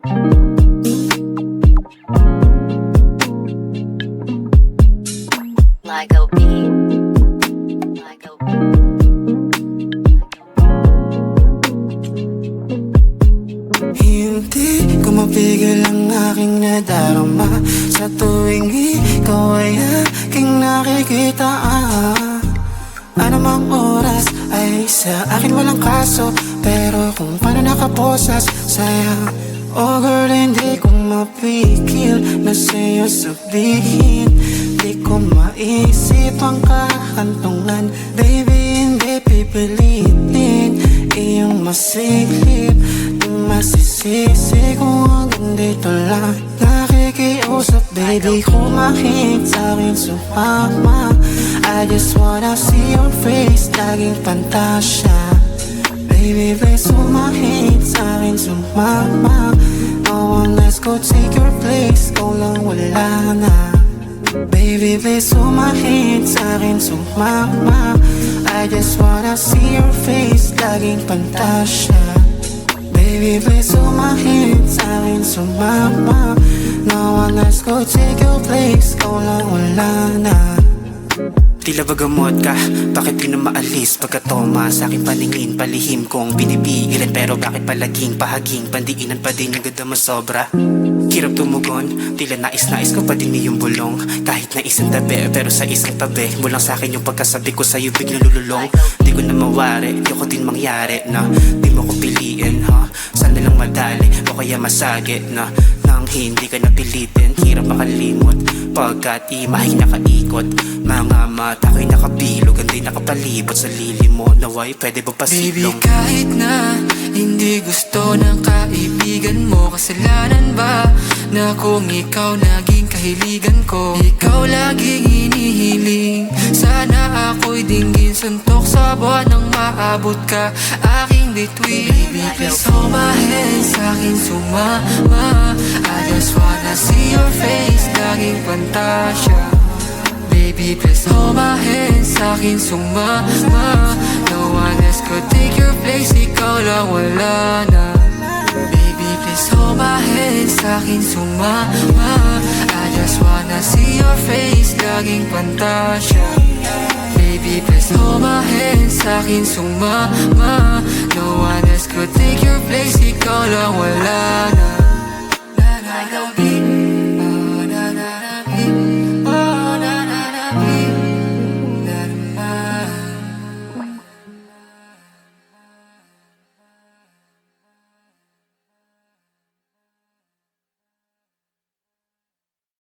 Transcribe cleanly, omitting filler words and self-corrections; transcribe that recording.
Like a beat. Like a Hindi ko mapigil ang aking nadarama sa tuwing ikaw ay aking nakikita. Anumang oras ay sa akin walang kaso, pero kung paano nakaposas sayang. Oh girl, hindi ko mapigil na sa'yo sabihin. Di ko maisip ang kahantungan. Baby, hindi pipilitin iyong masilip. Di masisisi kung hanggang dito lang nakikiusap. Baby, kumahit sa'kin sumama. I just wanna see your face, laging pantasya. Baby, please sumahit sa'kin sumama. No one else could take your place, ikaw lang wala na. Baby, please sumahit sa'kin sumama. I just wanna see your face, laging pantasya. Baby, please sumahit sa'kin sumama. No one else could take your place, ikaw lang wala na. Tila ba gamot ka? Bakit di na maalis? Pagkatoma sa aking paningin, palihim kong binipigilan. Pero bakit palaging pahaging pandiinan pa din yung ganda mo sobra? Hirap tumugon, tila nais-nais ko pa din yung bulong. Kahit na isang tabi, pero sa isang tabi mo lang sa akin yung pagkasabi ko sa'yo biglang lululong. Di ko na mawari, di ko din mangyari na di mo ko piliin, ha? Sana lang madali o kaya masagi na nang hindi ka napilitin. Hirap makalimot pagkat imahay nakaikot. Mga mata ko'y nakabilog, anday nakapalibot sa lili mo. Naway, pwede ba pasilong? Baby, kahit na hindi gusto ng kaibigan mo, kasalanan ba na kung ikaw naging kahiligan ko? Ikaw laging inihiling, sana ako'y dinggin suntok sa buwan nang maabot ka aking bituin. Baby, please hold my hand, sa'kin sumama. I just wanna see your face, laging pantasya. Baby, please hold my hand, sa'kin sumama. No one else could take your place, ikaw lang wala na. Baby, please hold my hand, sa'kin sumama. I just wanna see your face, laging pantasya. Baby, please hold my hand, sa'kin sumama. No one else could take your place, ikaw lang wala na.